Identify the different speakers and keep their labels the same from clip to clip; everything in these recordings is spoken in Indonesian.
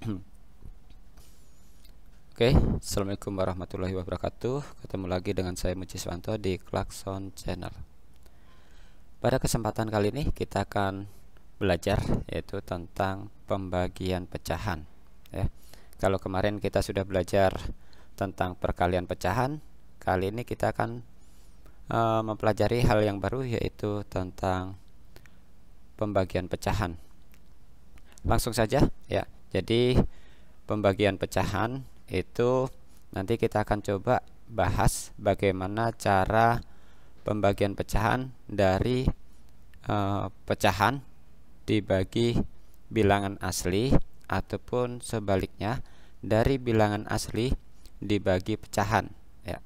Speaker 1: Oke, Assalamualaikum warahmatullahi wabarakatuh. Ketemu lagi dengan saya Muciswanto di Klakson Channel. Pada kesempatan kali ini kita akan belajar yaitu tentang pembagian pecahan. Ya, kalau kemarin kita sudah belajar tentang perkalian pecahan, kali ini kita akan mempelajari hal yang baru yaitu tentang pembagian pecahan. Langsung saja ya. Jadi pembagian pecahan itu nanti kita akan coba bahas bagaimana cara pembagian pecahan dari pecahan dibagi bilangan asli ataupun sebaliknya dari bilangan asli dibagi pecahan ya.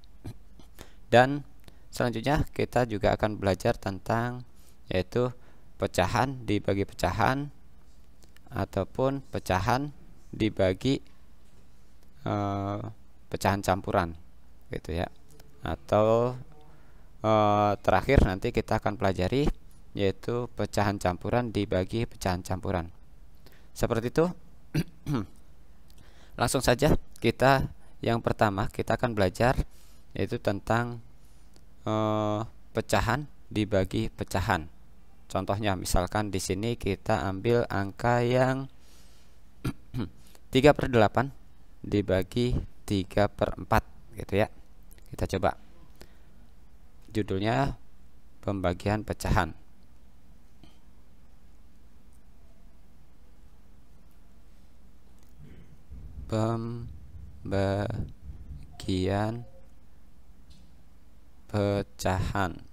Speaker 1: Dan selanjutnya kita juga akan belajar tentang yaitu pecahan dibagi pecahan ataupun pecahan dibagi pecahan campuran gitu ya, atau terakhir nanti kita akan pelajari yaitu pecahan campuran dibagi pecahan campuran seperti itu. Langsung saja kita yang pertama kita akan belajar yaitu tentang pecahan dibagi pecahan. Contohnya misalkan di sini kita ambil angka yang 3/8 dibagi 3/4 gitu ya. Kita coba. Judulnya pembagian pecahan. Pembagian pecahan.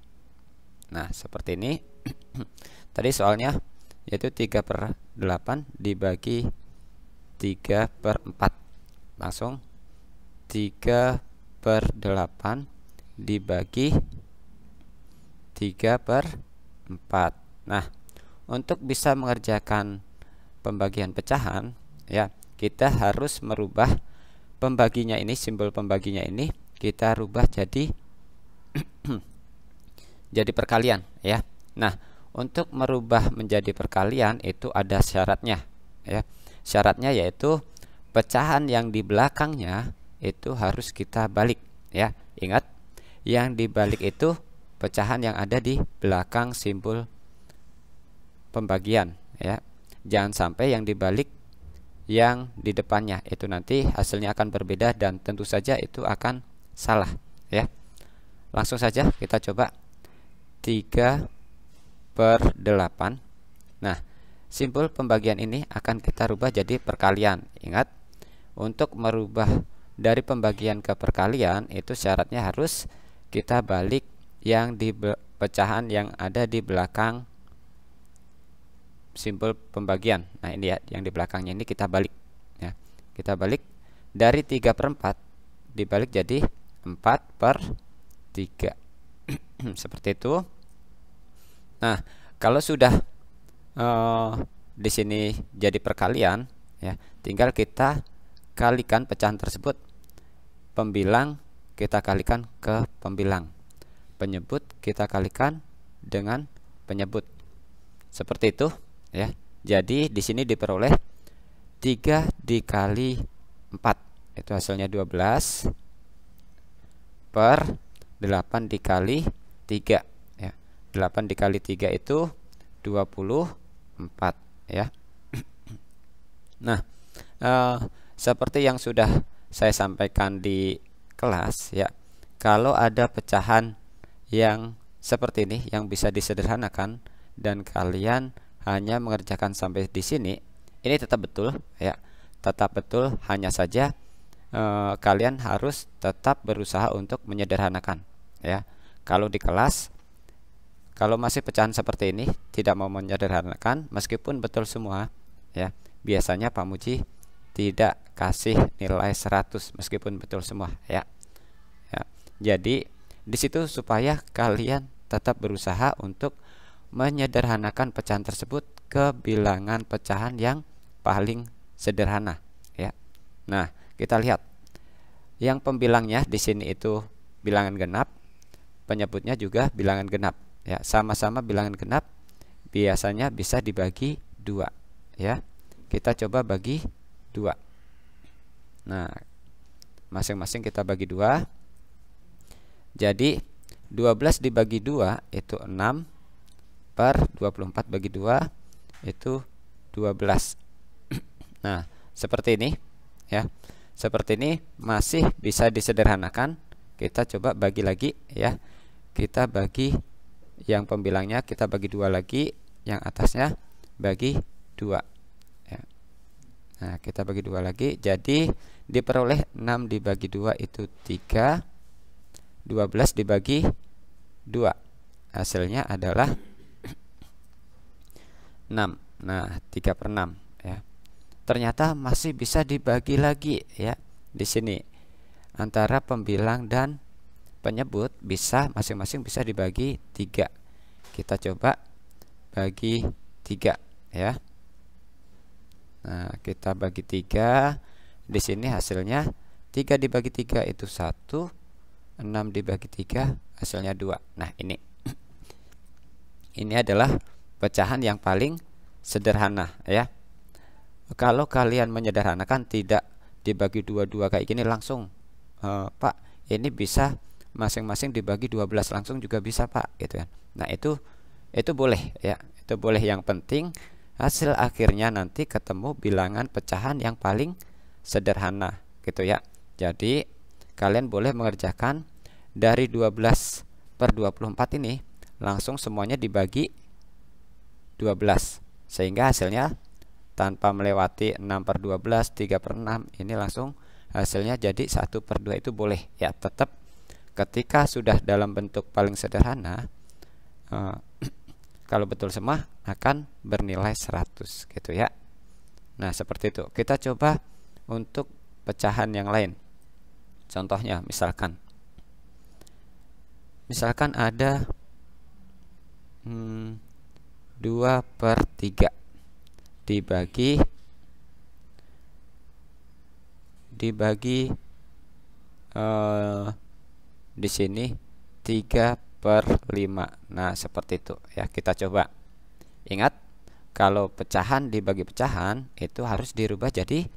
Speaker 1: Nah, seperti ini. Tadi soalnya yaitu 3/8 dibagi 3/4. Langsung 3/8 dibagi 3/4. Nah, untuk bisa mengerjakan pembagian pecahan ya, kita harus merubah pembaginya ini, simbol pembaginya ini kita rubah jadi jadi perkalian ya. Nah, untuk merubah menjadi perkalian itu ada syaratnya ya. Syaratnya yaitu pecahan yang di belakangnya itu harus kita balik ya. Ingat, yang dibalik itu pecahan yang ada di belakang simbol pembagian ya. Jangan sampai yang dibalik yang di depannya, itu nanti hasilnya akan berbeda dan tentu saja itu akan salah ya. Langsung saja kita coba 3/8. Nah, simbol pembagian ini akan kita rubah jadi perkalian. Ingat, untuk merubah dari pembagian ke perkalian itu syaratnya harus kita balik yang di pecahan yang ada di belakang simbol pembagian. Nah, ini ya, yang di belakangnya ini kita balik ya. Kita balik dari 3/4 dibalik jadi 4/3. Seperti itu. Nah, kalau sudah di sini jadi perkalian ya, tinggal kita kalikan pecahan tersebut. Pembilang kita kalikan ke pembilang, penyebut kita kalikan dengan penyebut. Seperti itu ya. Jadi di sini diperoleh 3 dikali 4 itu hasilnya 12 per 8 dikali 3 ya. 8 dikali 3 itu 24 ya. Nah, seperti yang sudah saya sampaikan di kelas ya, kalau ada pecahan yang seperti ini yang bisa disederhanakan dan kalian hanya mengerjakan sampai di sini, ini tetap betul ya, tetap betul. Hanya saja kalian harus tetap berusaha untuk menyederhanakan ya. Kalau di kelas, kalau masih pecahan seperti ini tidak mau menyederhanakan meskipun betul semua ya, biasanya Pak Muji tidak kasih nilai 100 meskipun betul semua ya. Ya. Jadi di situ supaya kalian tetap berusaha untuk menyederhanakan pecahan tersebut ke bilangan pecahan yang paling sederhana ya. Nah, kita lihat yang pembilangnya di sini itu bilangan genap, penyebutnya juga bilangan genap ya. Sama-sama bilangan genap biasanya bisa dibagi 2 ya. Kita coba bagi 2. Nah, masing-masing kita bagi 2. Jadi 12 dibagi 2 itu 6 per 24 bagi 2 itu 12. Nah, seperti ini ya. Seperti ini masih bisa disederhanakan. Kita coba bagi lagi ya. Kita bagi yang pembilangnya, kita bagi 2 lagi, yang atasnya bagi 2 ya. Nah, kita bagi 2 lagi, jadi diperoleh 6 dibagi 2 itu 3, 12 dibagi 2 hasilnya adalah 6. Nah, 3/6 ya. Ternyata masih bisa dibagi lagi ya. Di sini antara pembilang dan penyebut bisa masing-masing bisa dibagi 3. Kita coba bagi 3 ya. Nah, kita bagi 3. Di sini hasilnya 3 dibagi 3 itu 1, 6 dibagi 3 hasilnya 2. Nah, ini adalah pecahan yang paling sederhana ya. Kalau kalian menyederhanakan, tidak dibagi 2 kayak gini langsung, Pak, ini bisa masing-masing dibagi 12 langsung juga bisa, Pak, gitu kan. Nah, itu boleh ya. Itu boleh, yang penting hasil akhirnya nanti ketemu bilangan pecahan yang paling sederhana gitu ya. Jadi kalian boleh mengerjakan dari 12 per 24 ini langsung semuanya dibagi 12 sehingga hasilnya tanpa melewati 6 per 12, 3 per 6, ini langsung hasilnya jadi 1 per 2 itu boleh ya. Tetap ketika sudah dalam bentuk paling sederhana, kalau betul semua akan bernilai 100 gitu ya. Nah, seperti itu. Kita coba untuk pecahan yang lain. Contohnya misalkan ada 2 per 3 dibagi di sini 3 per 5. Nah, seperti itu ya. Kita coba. Ingat, kalau pecahan dibagi pecahan itu harus dirubah jadi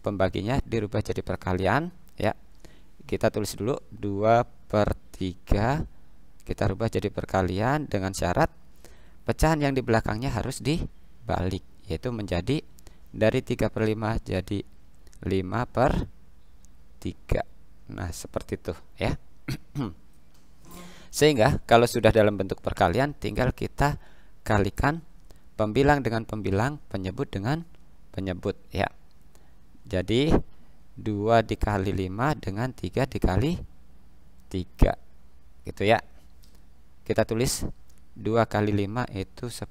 Speaker 1: pembaginya, dirubah jadi perkalian ya. Kita tulis dulu 2 per 3 kita rubah jadi perkalian dengan syarat pecahan yang di belakangnya harus dibalik, yaitu menjadi dari 3 per 5 jadi 5 per 3. Nah, seperti itu ya. Sehingga kalau sudah dalam bentuk perkalian, tinggal kita kalikan pembilang dengan pembilang, penyebut dengan penyebut ya. Jadi 2 dikali 5 dengan 3 dikali 3 gitu ya. Kita tulis 2 kali 5 itu 10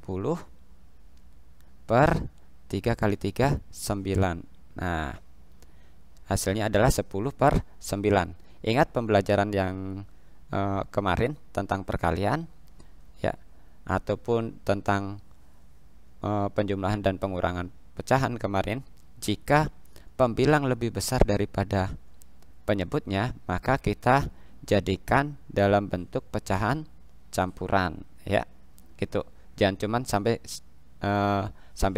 Speaker 1: per 3 kali 3 9. Nah, hasilnya adalah 10 per 9. Ingat pembelajaran yang kemarin tentang perkalian ya, ataupun tentang penjumlahan dan pengurangan pecahan kemarin. Jika pembilang lebih besar daripada penyebutnya, maka kita jadikan dalam bentuk pecahan campuran ya, gitu. Jangan cuman sampai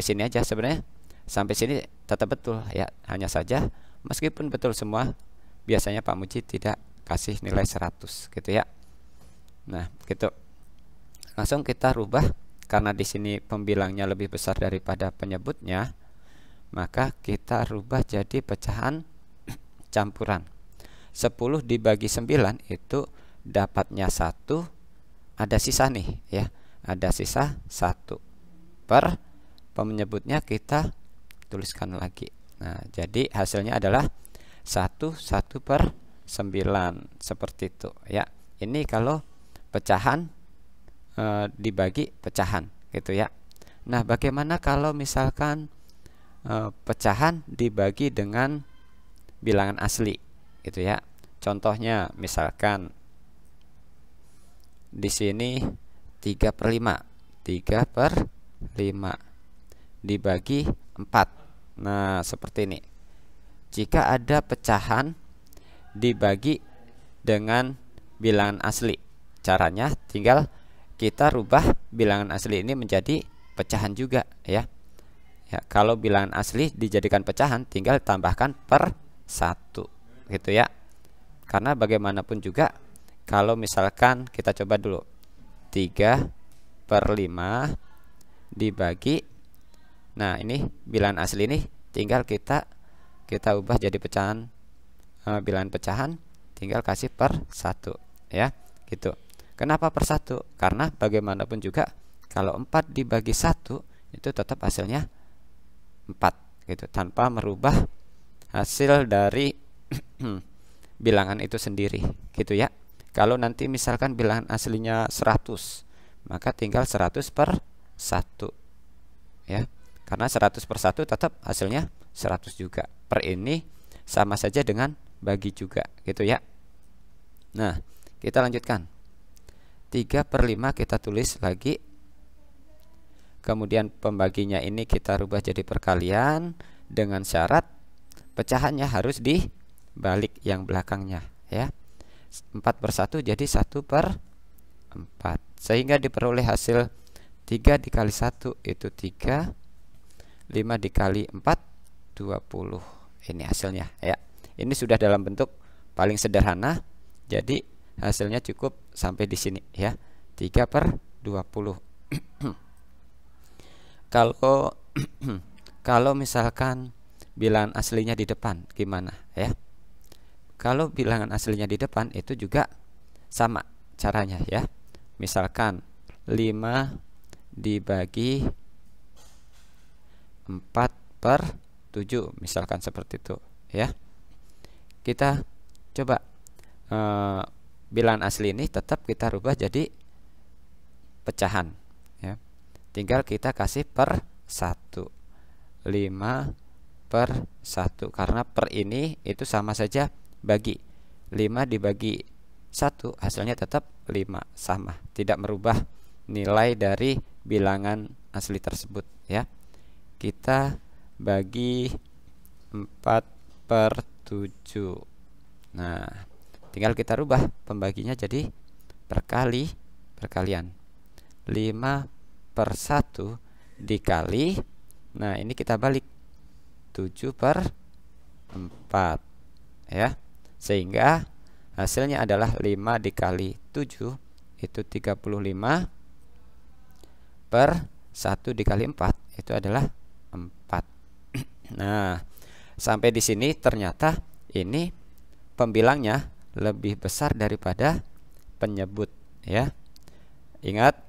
Speaker 1: sini aja. Sebenarnya sampai sini tetap betul ya, hanya saja meskipun betul semua, biasanya Pak Muji tidak kasih nilai 100 gitu ya. Nah, gitu. Langsung kita rubah, karena di sini pembilangnya lebih besar daripada penyebutnya, maka kita rubah jadi pecahan campuran. 10 dibagi 9 itu dapatnya 1, ada sisa nih ya, ada sisa 1 per penyebutnya kita tuliskan lagi. Nah, jadi hasilnya adalah 1 per 9 seperti itu ya. Ini kalau pecahan dibagi pecahan gitu ya. Nah, bagaimana kalau misalkan pecahan dibagi dengan bilangan asli gitu ya. Contohnya misalkan di sini 3 per 5 dibagi 4. Nah, seperti ini. Jika ada pecahan dibagi dengan bilangan asli, caranya tinggal kita rubah bilangan asli ini menjadi pecahan juga ya. Ya, kalau bilangan asli dijadikan pecahan tinggal tambahkan per 1 gitu ya. Karena bagaimanapun juga kalau misalkan kita coba dulu 3/5 dibagi, nah ini bilangan asli ini tinggal kita ubah jadi pecahan, bilangan pecahan tinggal kasih per 1 ya gitu. Kenapa per 1? Karena bagaimanapun juga kalau 4 dibagi 1 itu tetap hasilnya 4 gitu, tanpa merubah hasil dari bilangan itu sendiri gitu ya. Kalau nanti misalkan bilangan aslinya 100, maka tinggal 100 per 1 ya. Karena 100 per 1 tetap hasilnya 100 juga. Per ini sama saja dengan bagi juga gitu ya. Nah, kita lanjutkan. 3/5 kita tulis lagi. Kemudian pembaginya ini kita rubah jadi perkalian dengan syarat pecahannya harus dibalik yang belakangnya ya. 4/1 jadi 1/4, sehingga diperoleh hasil 3 dikali 1 itu 3, 5 dikali 4 20. Ini hasilnya ya. Ini sudah dalam bentuk paling sederhana, jadi hasilnya cukup sampai di sini ya, 3/20. Kalau misalkan bilangan aslinya di depan gimana ya? Kalau bilangan aslinya di depan itu juga sama caranya ya. Misalkan 5 dibagi 4/7 misalkan seperti itu ya. Kita coba bilangan asli ini tetap kita rubah jadi pecahan ya. Tinggal kita kasih per 1, 5/1, karena per ini itu sama saja bagi. 5 dibagi 1 hasilnya tetap 5, sama, tidak merubah nilai dari bilangan asli tersebut ya. Kita bagi 4/7. Nah, tinggal kita rubah pembaginya jadi perkalian. 5/1 dikali, nah ini kita balik 7/4 ya. Sehingga hasilnya adalah 5 dikali 7 itu 35, per 1 dikali 4 itu adalah 4. Nah, sampai di sini ternyata ini pembilangnya lebih besar daripada penyebut ya. Ingat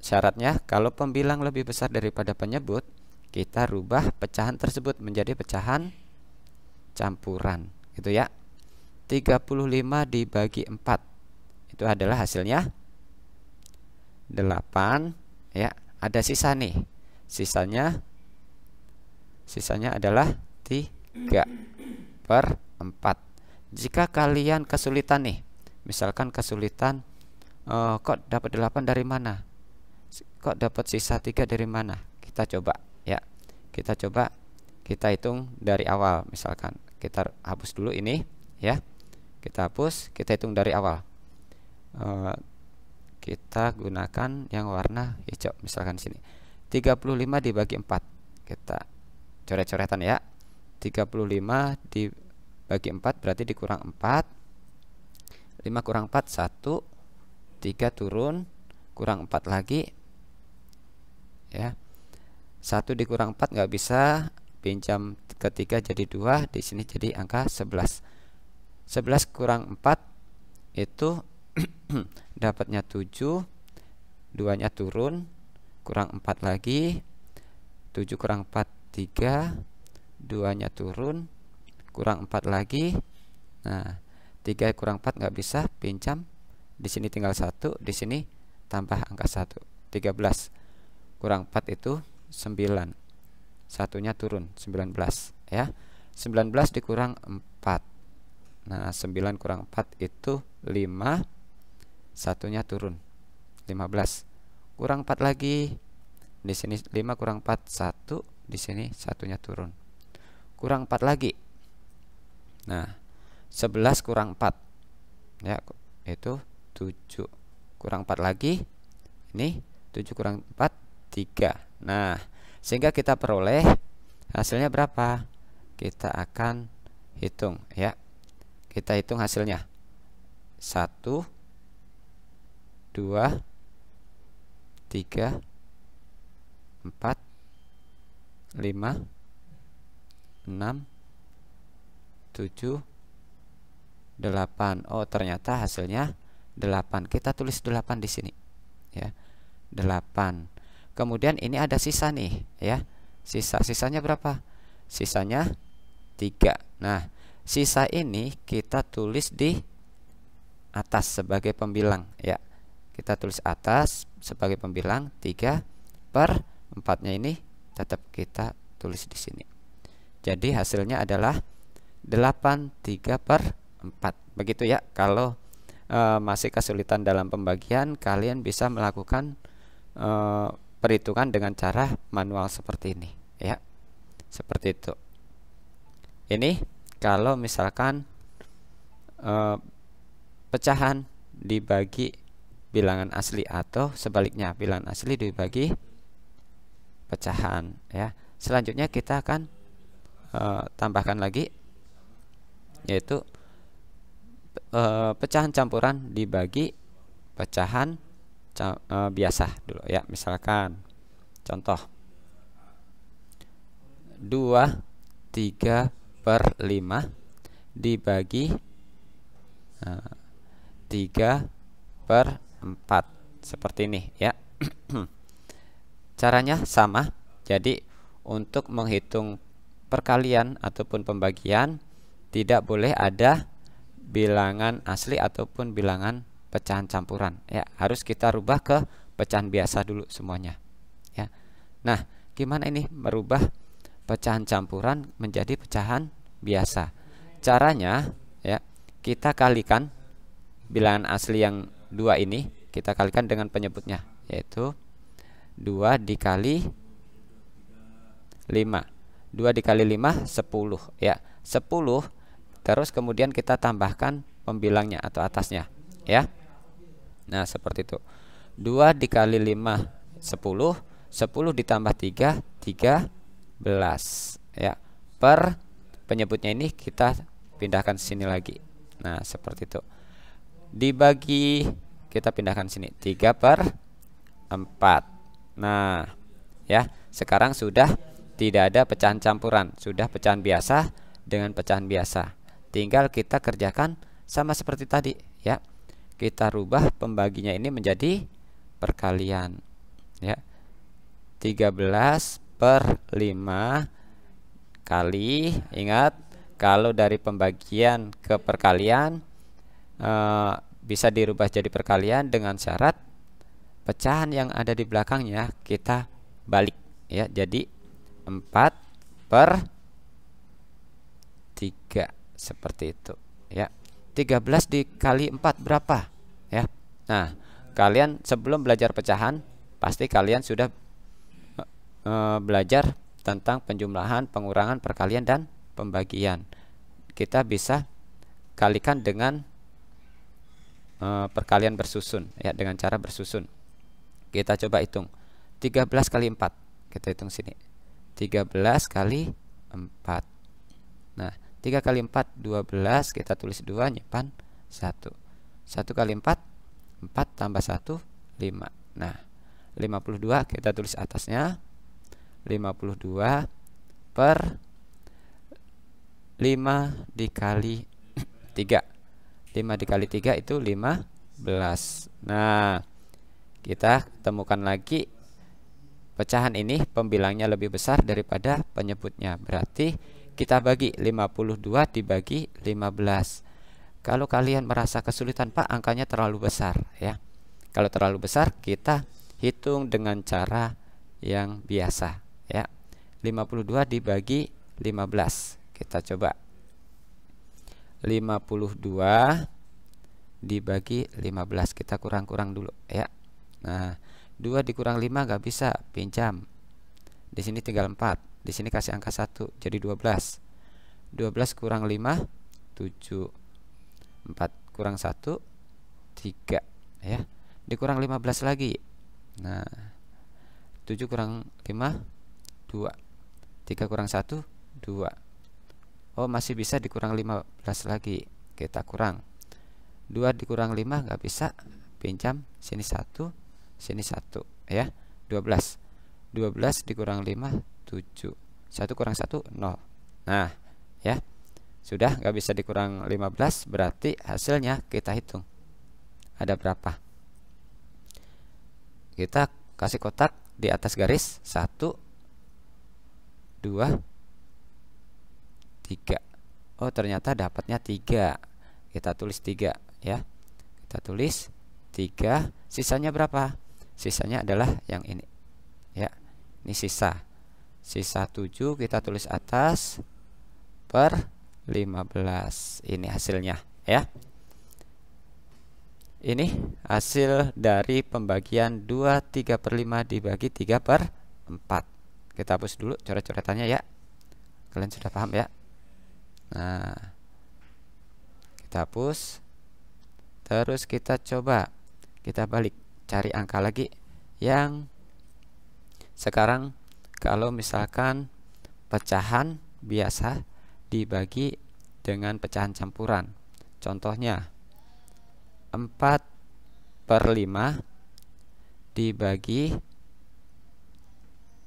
Speaker 1: syaratnya, kalau pembilang lebih besar daripada penyebut, kita rubah pecahan tersebut menjadi pecahan campuran gitu ya. 35 dibagi 4 itu adalah hasilnya 8 ya. Ada sisa nih. Sisanya adalah 3/4. Jika kalian kesulitan nih, misalkan kesulitan, kok dapat 8 dari mana? Kok dapat sisa 3 dari mana? Kita coba ya. Kita hitung dari awal. Misalkan kita hapus dulu ini ya. Kita hapus, kita hitung dari awal. Kita gunakan yang warna hijau misalkan sini. 35 dibagi 4. Kita coret-coretan ya. 35 dibagi 4 berarti dikurang 4. 5 kurang 4 1. 3 turun, kurang 4 lagi ya. 1 dikurang 4 nggak bisa, pinjam ketiga jadi 2, di sini jadi angka 11. 11 kurang 4 itu dapatnya 7, 2-nya turun, kurang 4 lagi, 7 kurang 4 3, 2-nya turun, kurang 4 lagi. Nah, 3 kurang 4 nggak bisa, pinjam, di sini tinggal 1, di sini tambah angka 1, 13. Kurang 4 itu 9, 1-nya turun, 19 ya. 19 dikurang 4. Nah, 9 kurang 4 itu 5, 1-nya turun, 15. Kurang 4 lagi. Di sini 5 kurang 4 1, di sini 1-nya turun. Kurang 4 lagi. Nah, 11 kurang 4 ya, itu 7. Kurang 4 lagi. Ini 7 kurang 4 3. Nah, sehingga kita peroleh hasilnya berapa. Kita akan hitung ya. Kita hitung hasilnya. 1 2 3 4 5 6 7 8. Oh, ternyata hasilnya 8. Kita tulis 8 di sini ya. 8. Kemudian ini ada sisa nih ya. Sisanya berapa? Sisanya 3. Nah, sisa ini kita tulis di atas sebagai pembilang ya. Kita tulis atas sebagai pembilang 3/4-nya ini tetap kita tulis di sini. Jadi hasilnya adalah 8 3/4. Begitu ya. Kalau masih kesulitan dalam pembagian, kalian bisa melakukan perhitungan dengan cara manual seperti ini ya. Seperti itu. Ini kalau misalkan pecahan dibagi bilangan asli atau sebaliknya, bilangan asli dibagi pecahan ya. Selanjutnya kita akan tambahkan lagi, yaitu pecahan campuran dibagi pecahan biasa dulu ya. Misalkan contoh 2 3/5 dibagi 3/4 seperti ini ya. Caranya sama. Jadi untuk menghitung perkalian ataupun pembagian tidak boleh ada bilangan asli ataupun bilangan pecahan campuran ya. Harus kita rubah ke pecahan biasa dulu semuanya ya. Nah, gimana ini merubah pecahan campuran menjadi pecahan biasa? Caranya ya, kita kalikan bilangan asli yang 2 ini, kita kalikan dengan penyebutnya, yaitu 2 dikali 5. 2 dikali 5 10 ya. 10 terus kemudian kita tambahkan pembilangnya atau atasnya ya. Nah, seperti itu. 2 dikali 5 10. 10 ditambah 3 13 ya. Per penyebutnya ini kita pindahkan sini lagi. Nah, seperti itu. Dibagi, kita pindahkan sini 3/4. Nah ya, sekarang sudah tidak ada pecahan campuran, sudah pecahan biasa dengan pecahan biasa. Tinggal kita kerjakan sama seperti tadi ya. Kita rubah pembaginya ini menjadi perkalian ya. 13/5 kali, ingat kalau dari pembagian ke perkalian bisa dirubah jadi perkalian dengan syarat pecahan yang ada di belakangnya kita balik ya. Jadi 4/3 seperti itu ya. 13 dikali 4 berapa ya. Nah, kalian sebelum belajar pecahan pasti kalian sudah belajar tentang penjumlahan, pengurangan, perkalian dan pembagian. Kita bisa kalikan dengan perkalian bersusun ya, dengan cara bersusun. Kita coba hitung 13 kali 4. Kita hitung sini 13 kali 4. Nah, 3 kali 4 12. Kita tulis 2, nyimpan 1. 1 kali 4 4 tambah 1 5. Nah, 52 kita tulis atasnya 52/5 dikali 3. 5 dikali 3 itu 15. Nah, kita temukan lagi pecahan ini pembilangnya lebih besar daripada penyebutnya. Berarti kita bagi 52 dibagi 15. Kalau kalian merasa kesulitan, Pak, angkanya terlalu besar ya. Kalau terlalu besar, kita hitung dengan cara yang biasa ya. 52 dibagi 15. Kita coba. 52 dibagi 15, kita kurang-kurang dulu ya. Nah, 2 dikurang 5 gak bisa, pinjam. Di sini tinggal 4. Di sini kasih angka 1, jadi 12. 12 kurang 5 7. 4 kurang 1 3 ya. Dikurang 15 lagi. Nah, 7 kurang 5 2. 3 kurang 1, 2. Oh, masih bisa dikurang 15 lagi. Kita kurang 2 dikurang 5 nggak bisa. Pinjam, sini 1, sini 1 ya. 12. 12 dikurang 5, 7. 1 kurang 1, 0. Nah, ya. Sudah nggak bisa dikurang 15, berarti hasilnya kita hitung. Ada berapa? Kita kasih kotak di atas garis 1, 2, 3. Oh, ternyata dapatnya 3. Kita tulis 3 ya. Kita tulis 3. Sisanya berapa? Sisanya adalah yang ini. Ya. Ini sisa. Sisa 7 kita tulis atas per 15. Ini hasilnya ya. Ini hasil dari pembagian 2/3/5 dibagi 3/4. Kita hapus dulu coret-coretannya ya. Kalian sudah paham ya? Nah, kita hapus. Terus kita coba, kita balik, cari angka lagi yang sekarang kalau misalkan pecahan biasa dibagi dengan pecahan campuran. Contohnya 4/5 dibagi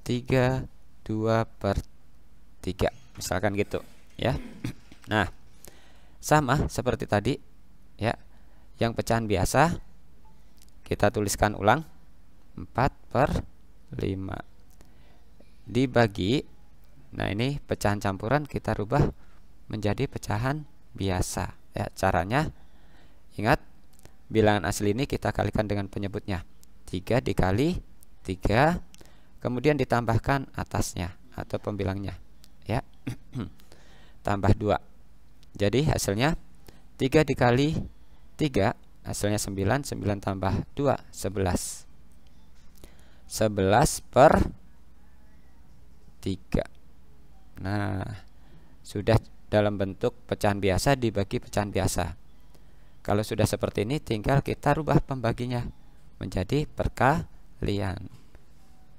Speaker 1: 3, 2/3, misalkan gitu ya. Nah, sama seperti tadi ya. Yang pecahan biasa kita tuliskan ulang 4/5 dibagi, nah ini pecahan campuran kita rubah menjadi pecahan biasa ya. Caranya ingat, bilangan asli ini kita kalikan dengan penyebutnya. 3 dikali 3, kemudian ditambahkan atasnya atau pembilangnya ya. Tambah 2. Jadi hasilnya 3 dikali 3 hasilnya 9. 9 tambah 2, 11. 11/3. Nah, sudah dalam bentuk pecahan biasa dibagi pecahan biasa. Kalau sudah seperti ini, tinggal kita rubah pembaginya menjadi perkalian.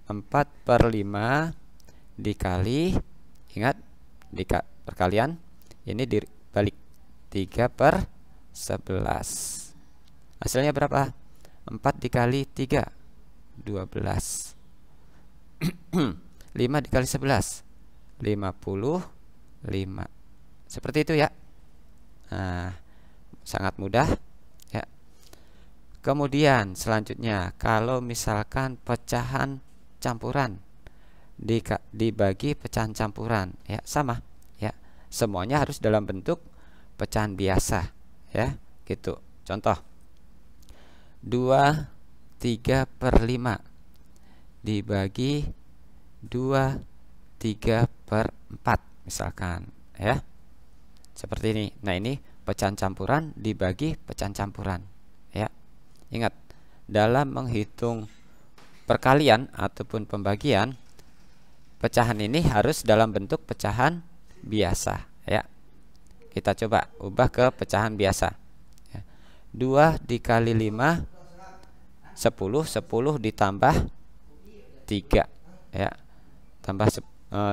Speaker 1: 4/5 dikali, ingat, perkalian ini dibalik 3/11. Hasilnya berapa? 4 dikali 3, 12. 5 dikali 11, 55. Seperti itu ya. Nah, sangat mudah ya. Kemudian selanjutnya, kalau misalkan pecahan campuran dibagi pecahan campuran ya, sama ya. Semuanya harus dalam bentuk pecahan biasa ya, gitu. Contoh 2/3/5 dibagi 2/3/4 misalkan ya. Seperti ini. Nah, ini pecahan campuran dibagi pecahan campuran ya. Ingat, dalam menghitung perkalian ataupun pembagian, pecahan ini harus dalam bentuk pecahan biasa ya. Kita coba ubah ke pecahan biasa ya. 2 dikali 5, 10. 10 ditambah 3 ya. Tambah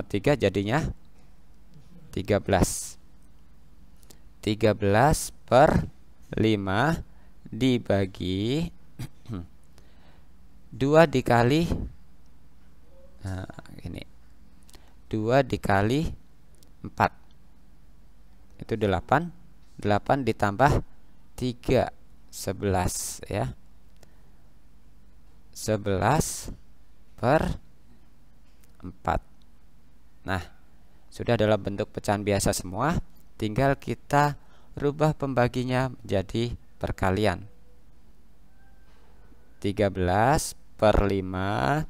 Speaker 1: 3 jadinya 13. 13/5 dibagi 2 dikali, nah ini 2 dikali 4 itu 8. 8 ditambah 3, 11 ya. 11/4. Nah, sudah dalam bentuk pecahan biasa semua. Tinggal kita rubah pembaginya menjadi perkalian. 13/5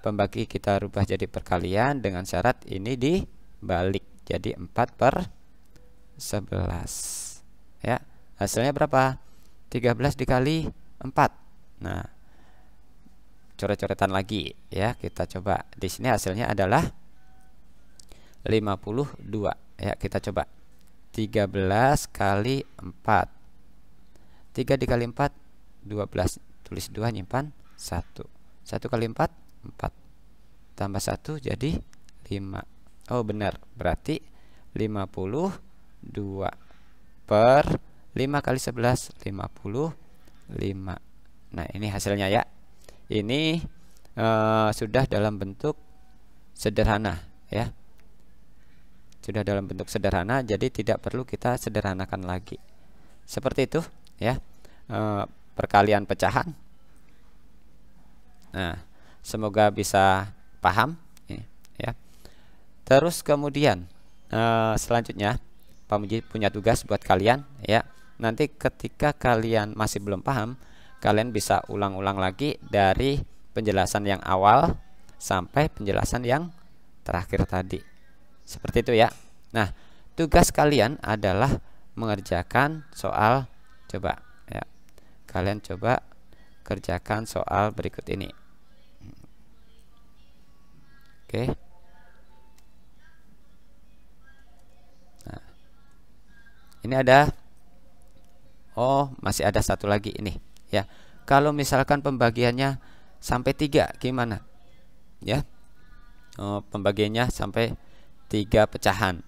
Speaker 1: pembagi kita rubah jadi perkalian dengan syarat ini dibalik jadi 4/11 ya. Hasilnya berapa? 13 dikali 4. Nah, coret-coretan lagi ya. Kita coba. Di sini hasilnya adalah 52 ya. Kita coba 13 kali 4. 3 dikali 4, 12. Tulis 2, nyimpan 1. 1 kali 4, 4. Tambah 1 jadi 5. Oh benar, berarti 52 per 5 kali 11, 55. Nah ini hasilnya ya. Ini sudah dalam bentuk sederhana ya. Sudah dalam bentuk sederhana, jadi tidak perlu kita sederhanakan lagi. Seperti itu ya, perkalian pecahan. Nah, semoga bisa paham ya. Terus kemudian selanjutnya Pak Muji punya tugas buat kalian ya. Nanti ketika kalian masih belum paham, kalian bisa ulang-ulang lagi dari penjelasan yang awal sampai penjelasan yang terakhir tadi. Seperti itu ya. Nah, tugas kalian adalah mengerjakan soal coba ya. Kalian coba kerjakan soal berikut ini. Oke. Nah, ini ada, masih ada satu lagi ini ya. Kalau misalkan pembagiannya sampai 3 gimana ya? Pembagiannya sampai 3 pecahan,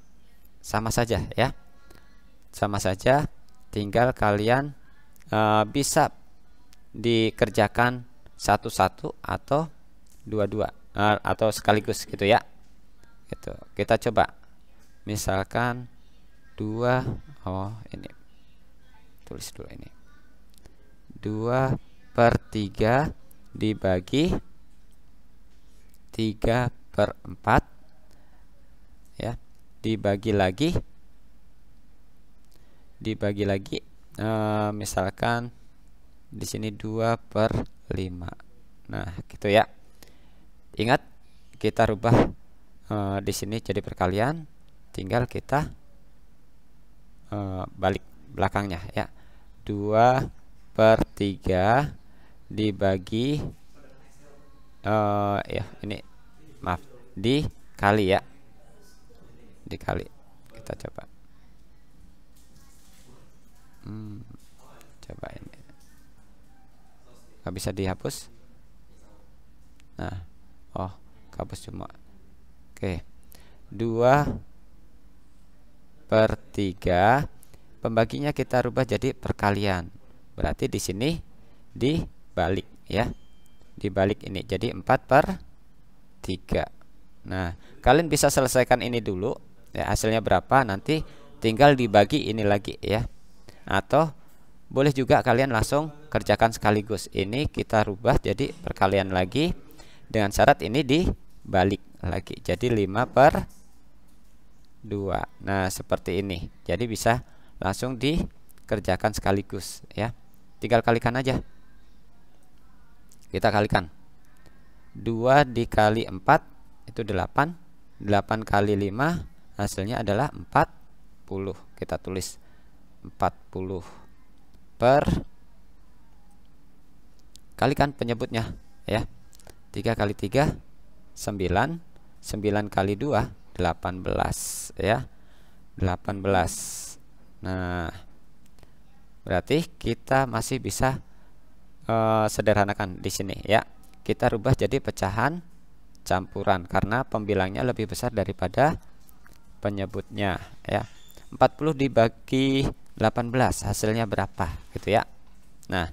Speaker 1: sama saja ya, sama saja. Tinggal kalian bisa dikerjakan satu-satu atau dua-dua atau sekaligus gitu ya. Gitu. Kita coba misalkan 2, ini tulis dulu ini, 2/3 dibagi 3/4 ya, dibagi lagi misalkan di sini 2/5. Nah gitu ya. Ingat, kita rubah di sini jadi perkalian, tinggal kita balik belakangnya ya. 2/3 dibagi ya ini maaf, dikali ya, dikali. Kita coba coba ini nggak bisa dihapus. Nah hapus cuma. Oke, 2/3 pembaginya kita rubah jadi perkalian, berarti di sini dibalik ya, dibalik ini jadi 4/3. Nah kalian bisa selesaikan ini dulu ya, hasilnya berapa nanti tinggal dibagi ini lagi ya, atau boleh juga kalian langsung kerjakan sekaligus. Ini kita rubah jadi perkalian lagi dengan syarat ini dibalik lagi jadi 5/2. Nah seperti ini, jadi bisa langsung dikerjakan sekaligus ya. Tinggal kalikan aja. Kita kalikan 2 dikali 4 itu 8. 8 kali 5 hasilnya adalah 40. Kita tulis 40 per, kalikan penyebutnya ya. 3 kali 3 9. 9 kali 2 18 ya, 18. Nah berarti kita masih bisa sederhanakan di sini ya. Kita rubah jadi pecahan campuran karena pembilangnya lebih besar daripada penyebutnya ya. 40 dibagi 18 hasilnya berapa gitu ya. Nah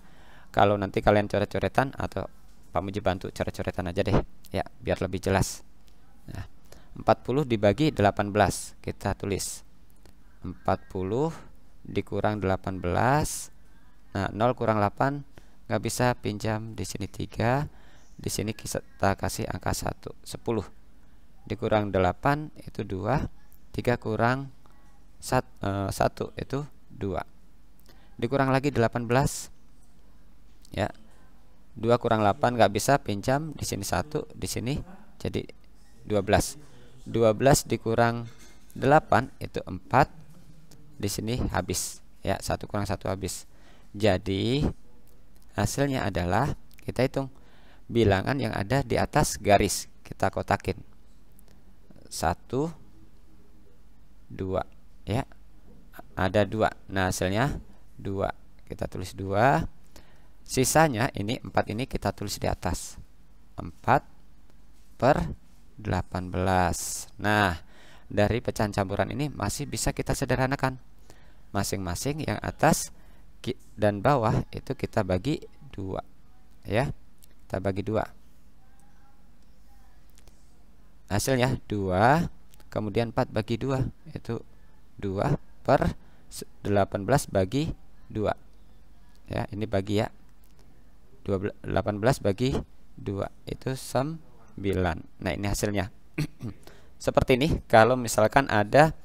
Speaker 1: kalau nanti kalian coret-coretan atau Pak Muji bantu coret-coretan aja deh ya biar lebih jelas. Nah 40 dibagi 18 kita tulis 40 dikurang 18. Nah 0 kurang 8 nggak bisa, pinjam di sini 3, di sini kita kasih angka 1, 10 dikurang 8 itu 2, 3 kurang 1 itu 2, dikurang lagi 18 ya. 2 kurang 8 nggak bisa, pinjam di sini 1, di sini jadi 12. 12 dikurang 8 itu 4, di sini habis ya, 1 kurang 1 habis. Jadi hasilnya adalah, kita hitung bilangan yang ada di atas garis, kita kotakin 1 2 ya, ada 2. Nah hasilnya 2, kita tulis 2. Sisanya ini 4, ini kita tulis di atas 4/2 18. Nah, dari pecahan campuran ini masih bisa kita sederhanakan. Masing-masing yang atas dan bawah itu kita bagi 2. Ya. Kita bagi 2. Hasilnya 2, kemudian 4 bagi 2 itu 2 per 18 bagi 2. Ya, ini bagi ya. 18 bagi 2 itu 9. Nah, ini hasilnya. Seperti ini kalau misalkan ada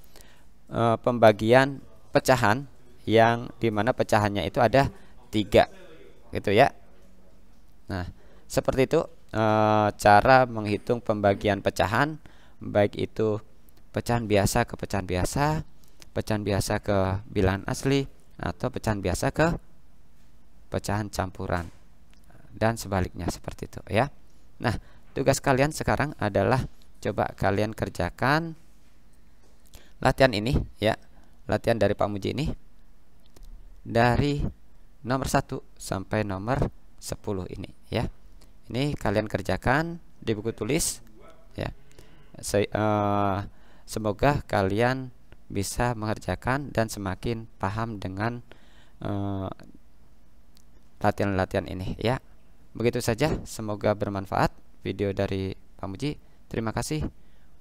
Speaker 1: pembagian pecahan yang dimana pecahannya itu ada 3 gitu ya. Nah, seperti itu cara menghitung pembagian pecahan, baik itu pecahan biasa ke pecahan biasa ke bilangan asli, atau pecahan biasa ke pecahan campuran, dan sebaliknya seperti itu ya. Nah, tugas kalian sekarang adalah coba kalian kerjakan latihan ini ya. Latihan dari Pak Muji ini dari nomor 1 sampai nomor 10 ini ya. Ini kalian kerjakan di buku tulis ya. Semoga kalian bisa mengerjakan dan semakin paham dengan latihan-latihan ini ya. Begitu saja, semoga bermanfaat video dari Pak Muji. Terima kasih.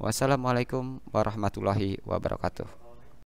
Speaker 1: Wassalamualaikum warahmatullahi wabarakatuh.